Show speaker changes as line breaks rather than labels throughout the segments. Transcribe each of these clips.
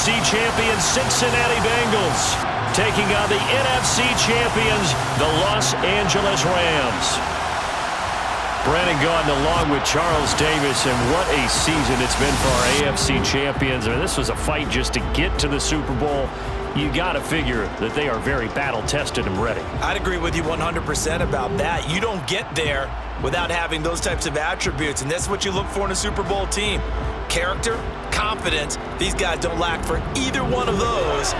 AFC champion Cincinnati Bengals taking on the NFC champions, the Los Angeles Rams. Brandon Gaudin along with Charles Davis, and what a season it's been for our AFC champions. I mean, this was a fight just to get to the Super Bowl. You got to figure that they are very battle-tested and ready.
I'd agree with you 100% about that. You don't get there without having those types of attributes, and that's what you look for in a Super Bowl team. Character, confidence. These guys don't lack for either one of those.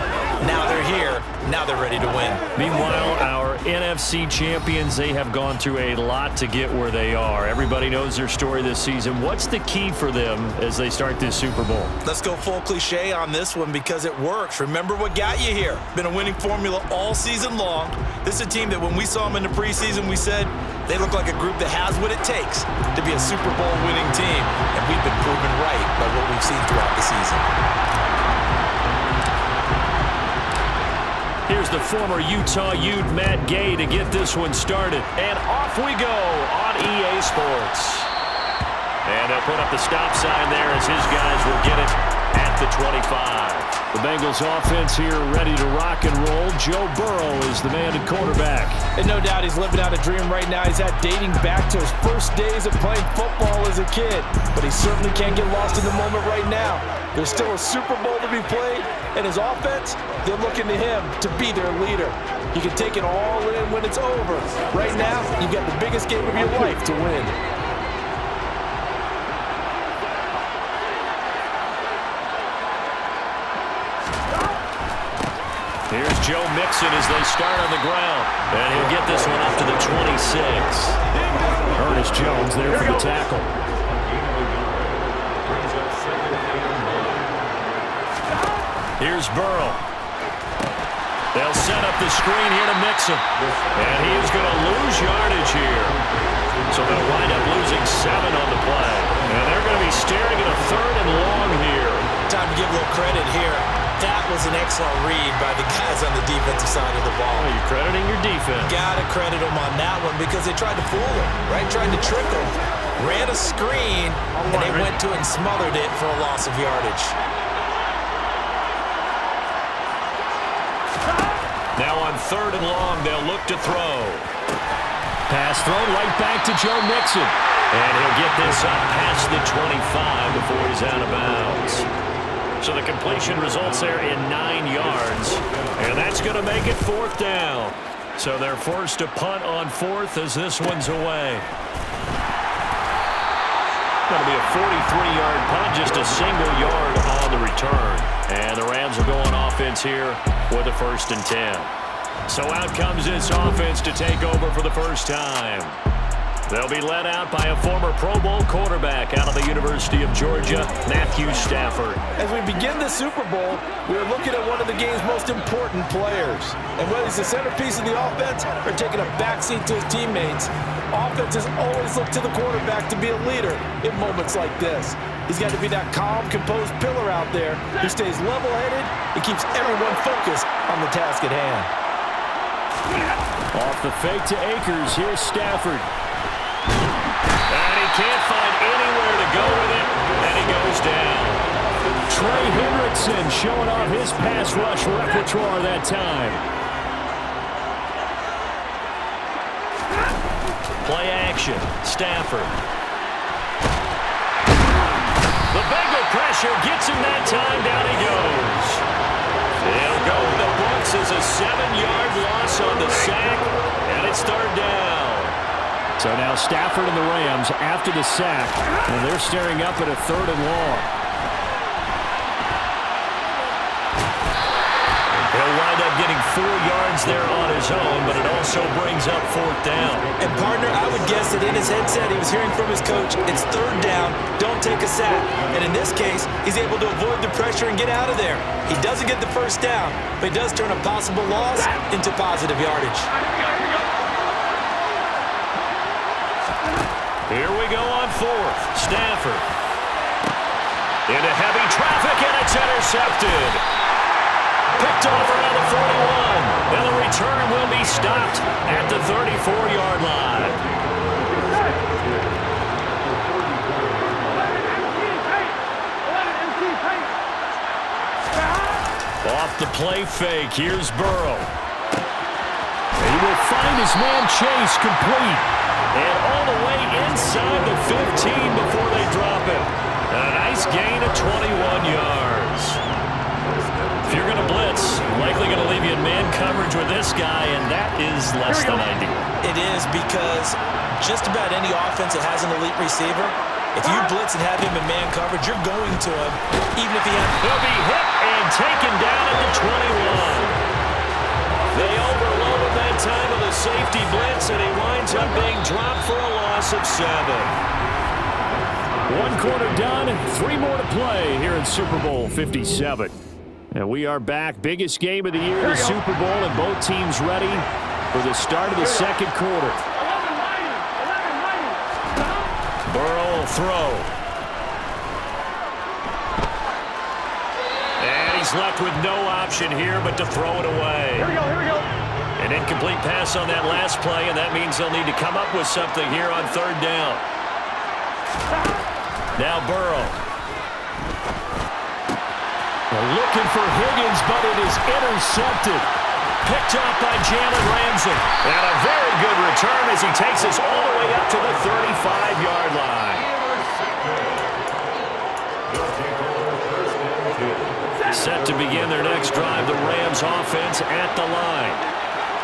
Now they're here. Now they're ready to win.
Meanwhile, our NFC champions, they have gone through a lot to get where they are. Everybody knows their story this season. What's the key for them as they start this Super Bowl?
Let's go full cliche on this one because it works. Remember what got you here. Been a winning formula all season long. This is a team that when we saw them in the preseason, we said they look like a group that has what it takes to be a Super Bowl winning team. And we've been proven right by what we've seen throughout the season.
Here's the former Utah Ute, Matt Gay, to get this one started. And off we go on EA Sports. And they'll put up the stop sign there as his guys will get it at the 25. The Bengals offense here ready to rock and roll. Joe Burrow is the man at quarterback.
And no doubt he's living out a dream right now. He's had dating back to his first days of playing football as a kid. But he certainly can't get lost in the moment right now. There's still a Super Bowl to be played. And his offense, they're looking to him to be their leader. He can take it all in when it's over. Right now, you've got the biggest game of your life to win.
Here's Joe Mixon as they start on the ground. And he'll get this one up to the 26. Ernest Jones there for the tackle. Here's Burrow. They'll set up the screen here to Mixon. And he is going to lose yardage here. So they'll wind up losing 7 on the play. And they're going to be staring at a 3rd and long here.
Time to give a little credit here. That was an excellent read by the guys on the defensive side of the ball.
Oh, you're crediting your defense.
Got to credit them on that one because they tried to fool him, right? Tried to trick him. Ran a screen, and they went to it and smothered it for a loss of yardage.
Now on 3rd and long, they'll look to throw. Pass thrown right back to Joe Mixon. And he'll get this up past the 25 before he's out of bounds. So the completion results there in 9 yards. And that's going to make it 4th down. So they're forced to punt on 4th as this one's away. Going to be a 43-yard punt, just a single yard on the return. And the Rams will go on offense here with a 1st and 10. So out comes this offense to take over for the first time. They'll be led out by a former Pro Bowl quarterback out of the University of Georgia, Matthew Stafford.
As we begin the Super Bowl, we're looking at one of the game's most important players. And whether he's the centerpiece of the offense or taking a backseat to his teammates, offenses always look to the quarterback to be a leader in moments like this. He's got to be that calm, composed pillar out there who stays level-headed and keeps everyone focused on the task at hand.
Off the fake to Akers, here's Stafford. And he can't find anywhere to go with it, and he goes down. Trey Hendrickson showing off his pass rush repertoire that time. Play action, Stafford. The Bengal pressure gets him that time, down he goes. He'll go in the books as a 7-yard loss on the sack, and it's 3rd down. So now Stafford and the Rams after the sack, and they're staring up at a 3rd and long. He'll wind up getting 4 yards there on his own, but it also brings up 4th down.
And partner, I would guess that in his headset he was hearing from his coach, it's 3rd down, don't take a sack. And in this case, he's able to avoid the pressure and get out of there. He doesn't get the 1st down, but he does turn a possible loss into positive yardage.
Here we go on 4th. Stafford. Into heavy traffic, and it's intercepted. Picked off around the 41. And the return will be stopped at the 34-yard line. play fake. Here's Burrow. He will find his man Chase complete. And all the way inside the 15 before they drop it. A nice gain of 21 yards. If you're going to blitz, likely going to leave you in man coverage with this guy, and that is less than ideal.
It is, because just about any offense that has an elite receiver, if you blitz and have him in man coverage, you're going to him, even if he has...
He'll be hit and taken down at the 21. They overload him that time with a safety blitz, and he winds up being dropped for a loss of 7. One quarter done, 3 more to play here in Super Bowl 57. And we are back. Biggest game of the year, the Super Bowl, and both teams ready for the start of the second quarter. Burrow will throw. And he's left with no option here but to throw it away.
Here we go.
An incomplete pass on that last play, and that means they'll need to come up with something here on 3rd down. Now Burrow. They're looking for Higgins, but it is intercepted. Picked off by Jalen Ramsey. And a very good return as he takes us all the way up to the 35-yard line. Set to begin their next drive, the Rams offense at the line.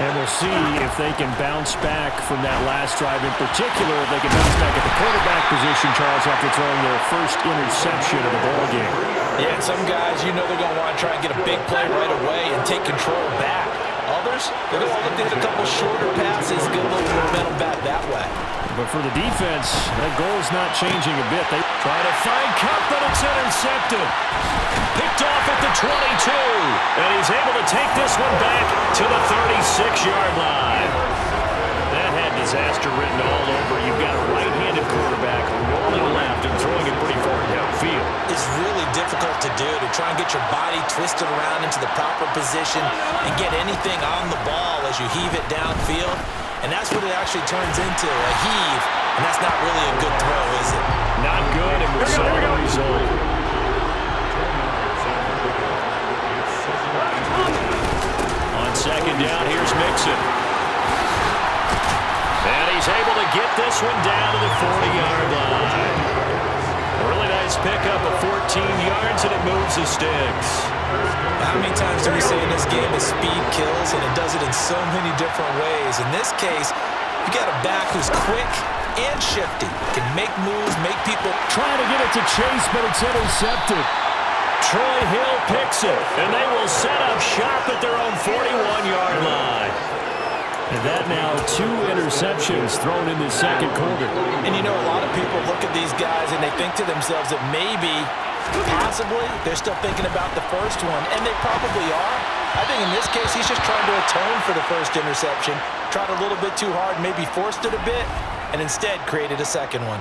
And we'll see if they can bounce back from that last drive in particular, if they can bounce back at the quarterback position, Charles, after throwing their first interception of the ballgame.
Yeah, some guys, you know they're going to want to try and get a big play right away and take control back. Others, they're going to look to hit a couple shorter passes, get a little momentum back that way.
But for the defense, that goal's not changing a bit. They try to find Cup, but it's intercepted. Picked off at the 22. And he's able to take this one back to the 36-yard line. That had disaster written all over. You've got a right-handed quarterback rolling left and throwing it pretty far downfield.
It's really difficult to do, to try and get your body twisted around into the proper position and get anything on the ball as you heave it downfield. And that's what it actually turns into, a heave. And that's not really a good throw, is it?
Not good, and we saw the result. On 2nd down, here's Mixon. And he's able to get this one down to the 40-yard line. A really nice pickup of 14 yards, and it moves the sticks.
How many times do we say in this game that speed kills, and it does it in so many different ways? In this case, you got a back who's quick and shifty, can make moves, make people...
Trying to get it to Chase, but it's intercepted. Troy Hill picks it, and they will set up shop at their own 41-yard line. And that now 2 interceptions thrown in the second quarter.
And you know, a lot of people look at these guys and they think to themselves that maybe, possibly, they're still thinking about the first one, and they probably are. I think in this case, he's just trying to atone for the first interception, tried a little bit too hard, maybe forced it a bit, and instead created a second one.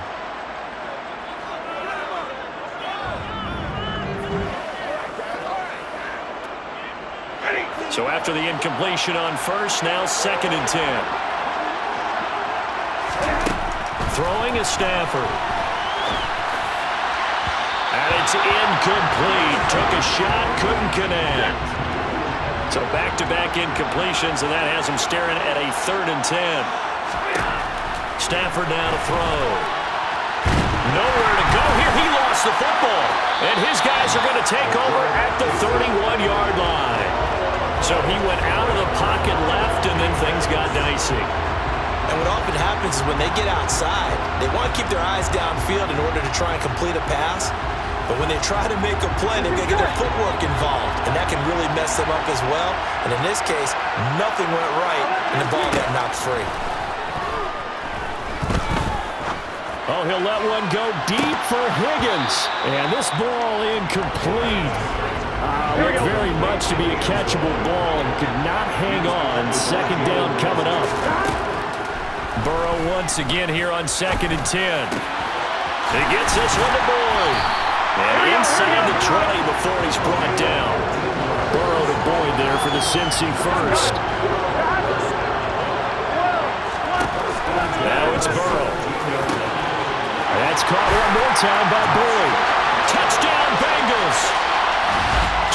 So after the incompletion on first, now 2nd and 10. Throwing is Stafford. And it's incomplete. Took a shot, couldn't connect. So back-to-back incompletions, and that has him staring at a 3rd and 10. Stafford now to throw. Nowhere to go here. He lost the football. And his guys are going to take over at the 31-yard line. So he went out of the pocket left, and then things got dicey.
And what often happens is when they get outside, they want to keep their eyes downfield in order to try and complete a pass. But when they try to make a play, they've got to get their footwork involved, and that can really mess them up as well. And in this case, nothing went right, and the ball got knocked free.
Oh, he'll let one go deep for Higgins. And this ball incomplete. Looked very much to be a catchable ball and could not hang on. 2nd down coming up. Burrow once again here on 2nd and 10. He gets this one to Boyd. And inside the 20 before he's brought down. Burrow to Boyd there for the Cincy first. Now it's Burrow. That's caught one more time by Boyd. Touchdown Bengals.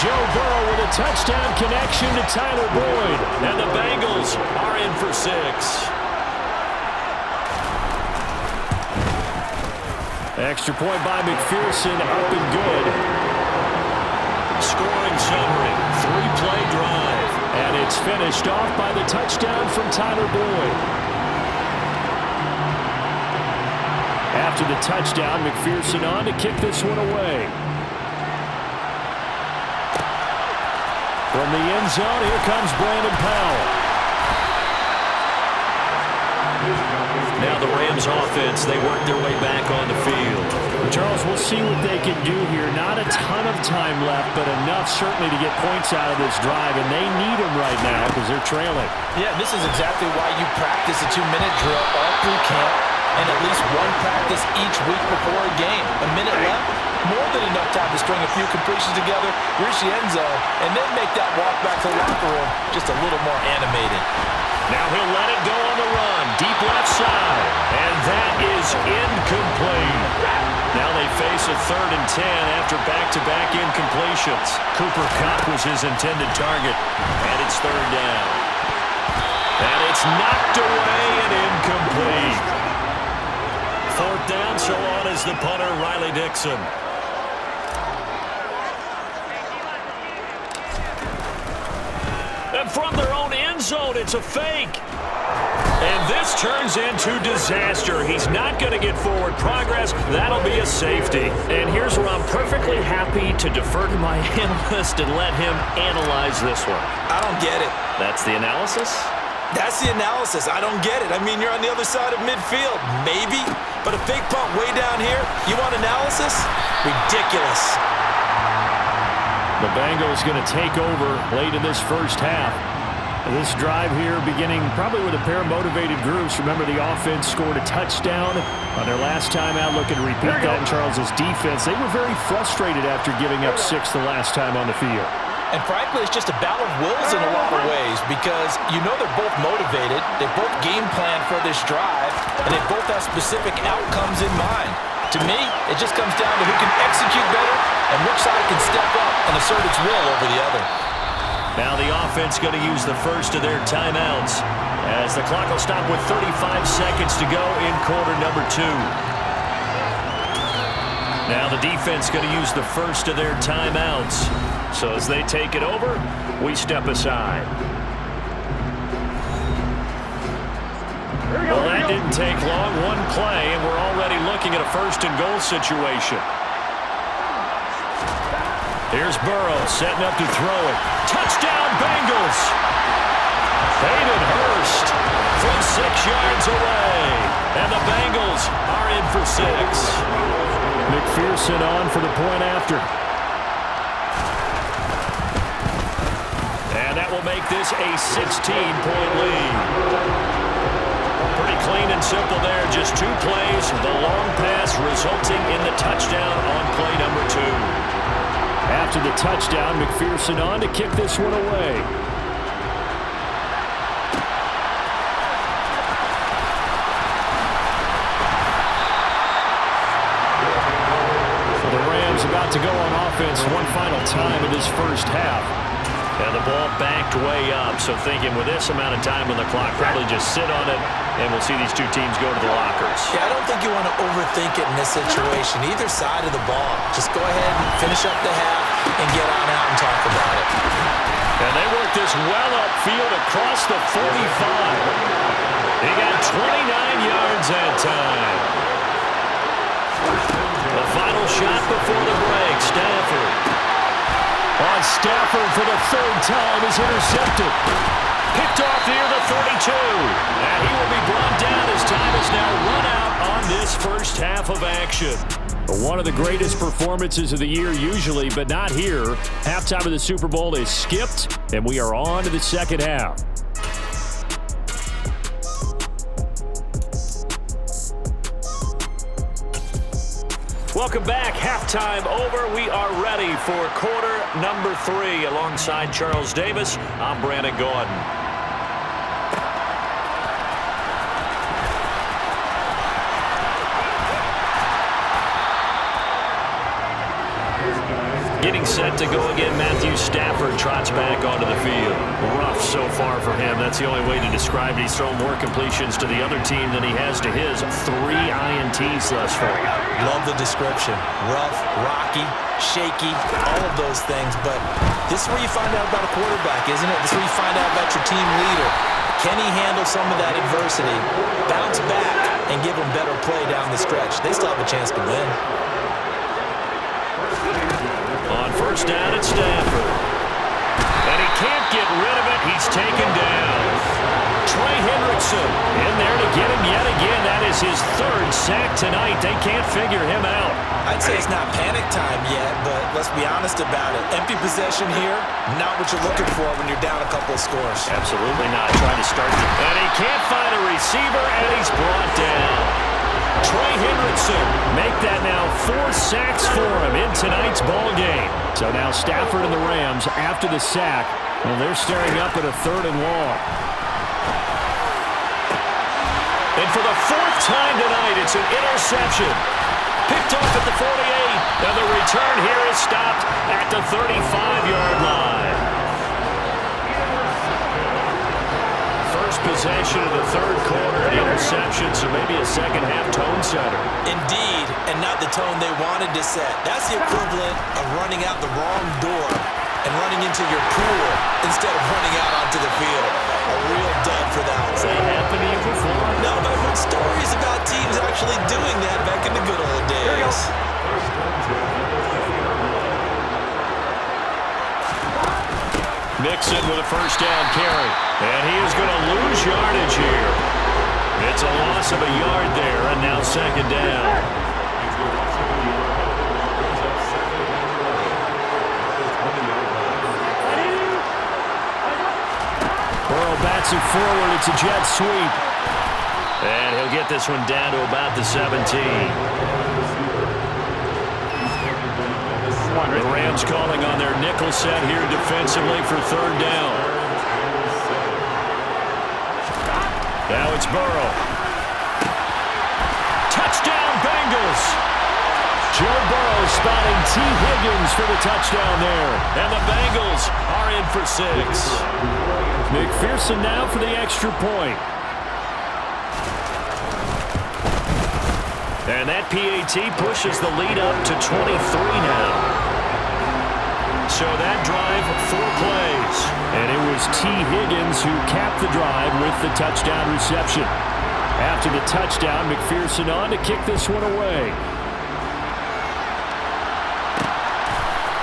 Joe Burrow with a touchdown connection to Tyler Boyd. And the Bengals are in for 6. Extra point by McPherson, up and good. Scoring summary, 3-play drive. And it's finished off by the touchdown from Tyler Boyd. After the touchdown, McPherson on to kick this one away. From the end zone, here comes Brandon Powell. Now the Rams offense, they work their way back on the field.
Charles, we'll see what they can do here. Not a ton of time left, but enough certainly to get points out of this drive, and they need them right now because they're trailing.
Yeah, this is exactly why you practice a 2-minute drill all through camp and at least one practice each week before a game. A minute left, more than enough time to string a few completions together, reach the end zone, and then make that walk back to the locker room just a little more animated.
Now he'll let it go on the run, deep left side, and that is incomplete. Now they face a 3rd and 10 after back-to-back incompletions. Cooper Kupp was his intended target, and it's 3rd down. And it's knocked away and incomplete. 4th down, so on is the punter, Riley Dixon. And from their own end zone, it's a fake. And this turns into disaster. He's not going to get forward progress. That'll be a safety.
And here's where I'm perfectly happy to defer to my analyst and let him analyze this one.
I don't get it.
That's the analysis?
That's the analysis. I don't get it. I mean, you're on the other side of midfield. Maybe. But a fake punt way down here, you want analysis? Ridiculous.
The Bengals going to take over late in this first half. This drive here beginning probably with a pair of motivated groups. Remember, the offense scored a touchdown on their last time out. Looking to repeat that in Charles's defense. They were very frustrated after giving up 6 the last time on the field.
And frankly, it's just a battle of wills in a lot of ways because you know they're both motivated, they both game plan for this drive, and they both have specific outcomes in mind. To me, it just comes down to who can execute better and which side can step up and assert its will over the other.
Now the offense going to use the first of their timeouts as the clock will stop with 35 seconds to go in quarter number 2. Now the defense going to use the first of their timeouts. So as they take it over, we step aside. Well, that didn't take long. One play, and we're already looking at a 1st and goal situation. Here's Burrow setting up to throw it. Touchdown, Bengals! Hayden Hurst from 6 yards away. And the Bengals are in for 6.
McPherson on for the point after.
And that will make this a 16-point lead. Pretty clean and simple there. Just 2 plays. The long pass resulting in the touchdown on play number 2.
After the touchdown, McPherson on to kick this one away. So the Rams about to go on offense one final time in this first half.
And the ball backed way up, so thinking with this amount of time on the clock, probably just sit on it, and we'll see these 2 teams go to the lockers.
Yeah, I don't think you want to overthink it in this situation, either side of the ball. Just go ahead and finish up the half and get on out and talk about it.
And they work this well upfield across the 45. He got 29 yards that time. The final shot before the break, Stafford.
Stafford for the 3rd time is intercepted.
Picked off near the 32. And he will be brought down as time is now run out on this first half of action.
One of the greatest performances of the year usually, but not here. Halftime of the Super Bowl is skipped, and we are on to the second half.
Welcome back. Halftime over. We are ready for quarter number 3. Alongside Charles Davis, I'm Brandon Gordon. Getting set to go again, Matthew Stafford trots back onto the field. Rough so far for him. That's the only way to describe it. He's thrown more completions to the other team than he has to his. 3 INTs thus far.
Love the description. Rough, rocky, shaky, all of those things. But this is where you find out about a quarterback, isn't it? This is where you find out about your team leader. Can he handle some of that adversity, bounce back, and give them better play down the stretch? They still have a chance to win.
On first down at Stanford. And he can't get rid of it. He's taken down. Trey Hendrickson in there to get him yet again. That is his 3rd sack tonight. They can't figure him out.
I'd say it's not panic time yet, but let's be honest about it. Empty possession here, not what you're looking for when you're down a couple of scores.
Absolutely not. Trying to start. And he can't find a receiver, and he's brought down. Trey Hendrickson make that now 4 sacks for him in tonight's ball game. So now Stafford and the Rams after the sack. Well, they're staring up at a 3rd and long. And for the 4th time tonight, it's an interception. Picked off at the 48. And the return here is stopped at the 35-yard line. First possession of the 3rd quarter, the interception, so maybe a second-half tone setter.
Indeed, and not the tone they wanted to set. That's the equivalent of running out the wrong door and running into your pool instead of running out onto the field. A real dud for that.
Has that happened to you before?
No, but I've heard stories about teams actually doing that back in the good old days.
Mixon with a first down carry. And he is going to lose yardage here. It's a loss of a yard there, and now 2nd down. Burrow bats it forward. It's a jet sweep. And he'll get this one down to about the 17. The Rams calling on their nickel set here defensively for 3rd down. Now it's Burrow. Touchdown, Bengals! Joe Burrow spotting T. Higgins for the touchdown there. And the Bengals are in for 6. McPherson now for the extra point. And that PAT pushes the lead up to 23 now. So that drive, 4 plays. And it was T. Higgins who capped the drive with the touchdown reception. After the touchdown, McPherson on to kick this one away.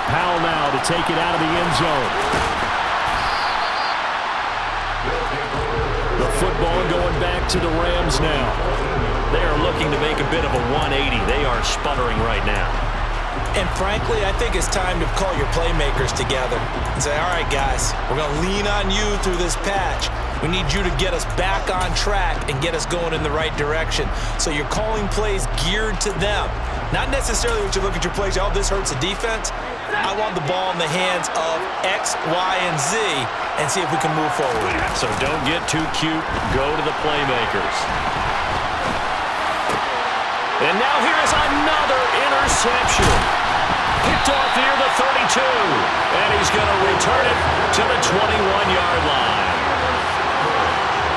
Powell now to take it out of the end zone. The football going back to the Rams now. They are looking to make a bit of a 180. They are sputtering right now.
And frankly, I think it's time to call your playmakers together and say, all right, guys, we're going to lean on you through this patch. We need you to get us back on track and get us going in the right direction. So you're calling plays geared to them. Not necessarily what you look at your plays, oh, this hurts the defense. I want the ball in the hands of X, Y, and Z and see if we can move forward.
So don't get too cute. Go to the playmakers. And now here is another interception. Picked off near the 32. And he's going to return it to the 21-yard line.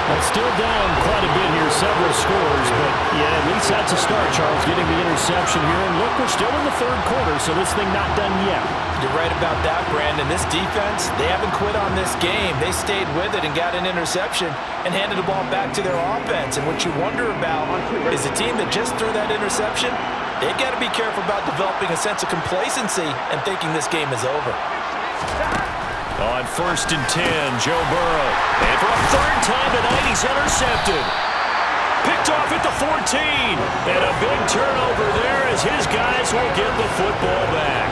Well, still down quite a bit here, several scores, but yeah, at least that's a start, Charles, getting the interception here. And look, we're still in the 3rd quarter, so this thing not done yet.
You're right about that, Brandon. This defense, they haven't quit on this game. They stayed with it and got an interception and handed the ball back to their offense. And what you wonder about is a team that just threw that interception, they've got to be careful about developing a sense of complacency and thinking this game is over.
On 1st and 10, Joe Burrow. And for a 3rd time tonight, he's intercepted. Picked off at the 14. And a big turnover there as his guys will get the football back.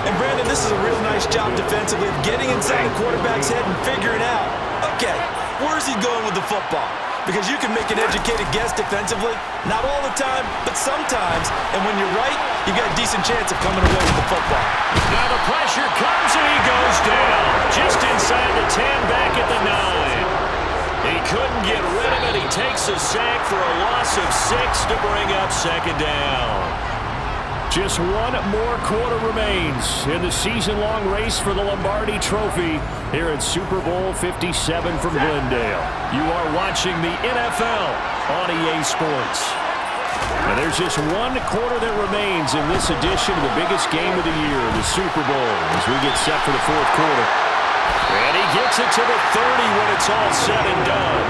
And Brandon, this is a real nice job defensively of getting inside the quarterback's head and figuring out, okay, where's he going with the football? Because you can make an educated guess defensively, not all the time, but sometimes. And when you're right, you've got a decent chance of coming away with the football.
Now the pressure comes and he goes down. Just inside the 10, back at the 9. He couldn't get rid of it. He takes a sack for a loss of 6 to bring up 2nd down.
Just one more quarter remains in the season-long race for the Lombardi Trophy here at Super Bowl 57 from Glendale. You are watching the NFL on EA Sports. And there's just one quarter that remains in this edition of the biggest game of the year, the Super Bowl, as we get set for the fourth quarter. And he gets it to the 30 when it's all said and done.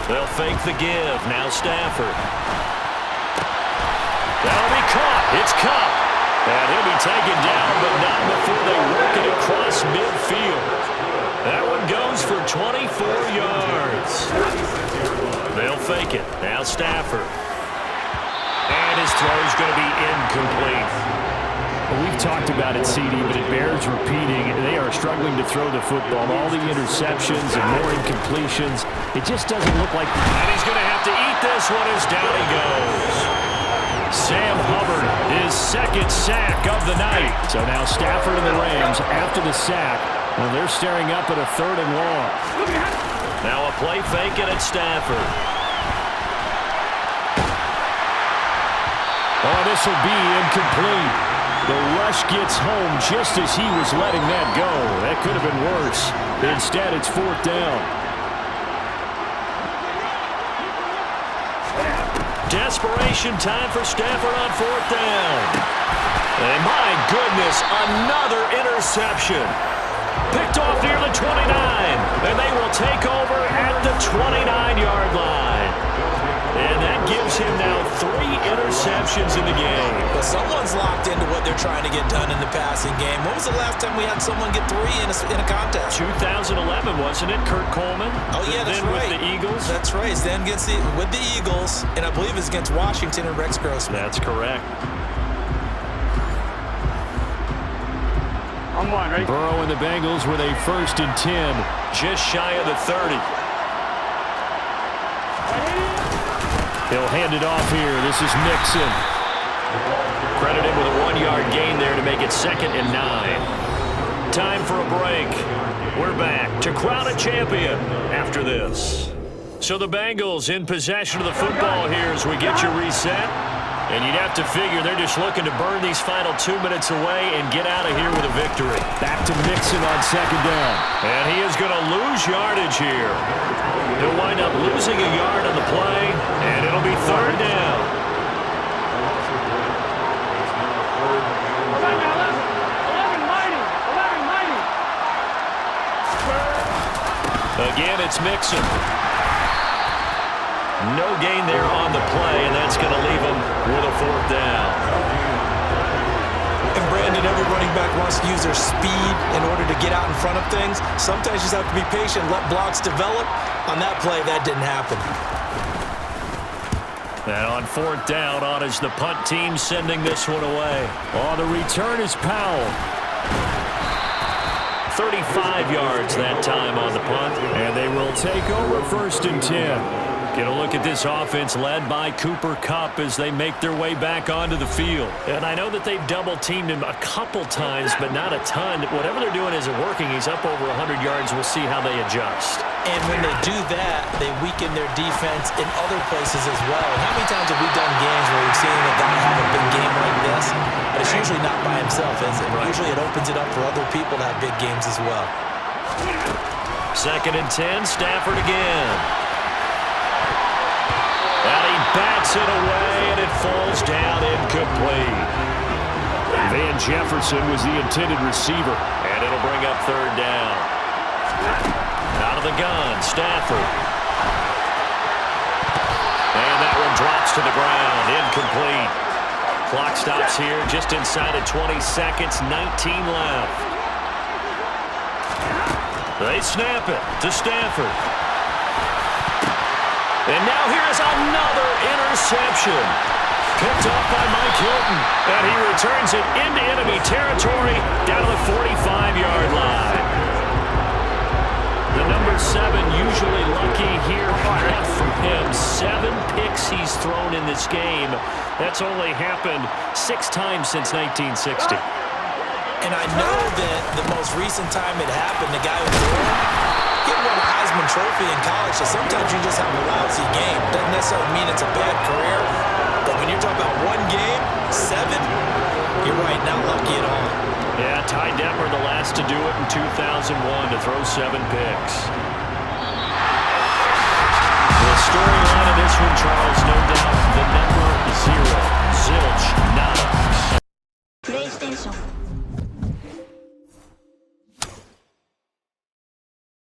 They'll fake the give. Now Stafford. That'll be caught. It's Cup. And he'll be taken down, but not before they work it across midfield. That one goes for 24 yards. They'll fake it. Now Stafford. And his throw's going to be incomplete.
Well, we've talked about it, CD, but it bears repeating. They are struggling to throw the football. All the interceptions and more incompletions. It just doesn't look like...
And he's going to have to eat this one as down he goes. Sam Hubbard, his second sack of the night.
So now Stafford and the Rams, after the sack, well, they're staring up at a 3rd and long.
Now a play fake it at Stafford.
Oh, this will be incomplete. The rush gets home just as he was letting that go. That could have been worse. Instead, it's 4th down.
Desperation time for Stafford on 4th down. And my goodness, another interception. Picked off near the 29. And they will take over at the 29-yard line. And that gives him now 3 interceptions in the game.
But someone's locked into what they're trying to get done in the passing game. When was the last time we had someone get 3 in a contest?
2011, wasn't it? Kurt Coleman?
Oh, yeah, that's
then
right.
With the Eagles?
That's right. Then with the Eagles, and I believe it's against Washington and Rex Grossman.
That's correct.
I'm one, right?
Burrow and the Bengals with a 1st and 10.
Just shy of the 30.
He'll hand it off here. This is Mixon.
Credit him with a 1-yard gain there to make it 2nd and 9. Time for a break. We're back to crown a champion after this. So the Bengals in possession of the football here as we get you reset. And you'd have to figure they're just looking to burn these final 2 minutes away and get out of here with a victory.
Back to Mixon on 2nd down.
And he is going to lose yardage here. He'll wind up losing a yard on the play, and it'll be 3rd down. Again, it's Mixon. No gain there on the play, and that's going to leave him with a 4th down.
And Brandon, every running back wants to use their speed in order to get out in front of things. Sometimes you just have to be patient, let blocks develop. On that play, that didn't happen.
And on 4th down, on is the punt team sending this one away.
Oh, the return is Powell.
35 yards that time on the punt.
And they will take over 1st and 10.
Get a look at this offense led by Cooper Kupp as they make their way back onto the field. And I know that they've double-teamed him a couple times, but not a ton. Whatever they're doing isn't working. He's up over 100 yards. We'll see how they adjust.
And when they do that, they weaken their defense in other places as well. How many times have we done games where we've seen a guy have a big game like this? But it's usually not by himself, is it? Right. Usually it opens it up for other people to have big games as well.
2nd and 10, Stafford again. And he bats it away, and it falls down incomplete.
Van Jefferson was the intended receiver.
And it'll bring up 3rd down. Out of the gun, Stafford. And that one drops to the ground, incomplete. Clock stops here just inside of 20 seconds, 19 left. They snap it to Stafford. And now here's another interception. Picked off by Mike Hilton. And he returns it into enemy territory down to the 45-yard line. The number 7 usually lucky here. Half from him. 7 picks he's thrown in this game. That's only happened 6 times since 1960.
And I know that the most recent time it happened, the guy who threw him, he won a Heisman trophy in college, so sometimes you just have a lousy game. Doesn't necessarily mean it's a bad career, but when you're talking about one game, 7, you're right, not lucky at all.
Yeah, Ty Detmer the last to do it in 2001 to throw 7 picks. The storyline of this one, Charles, no doubt the number 0.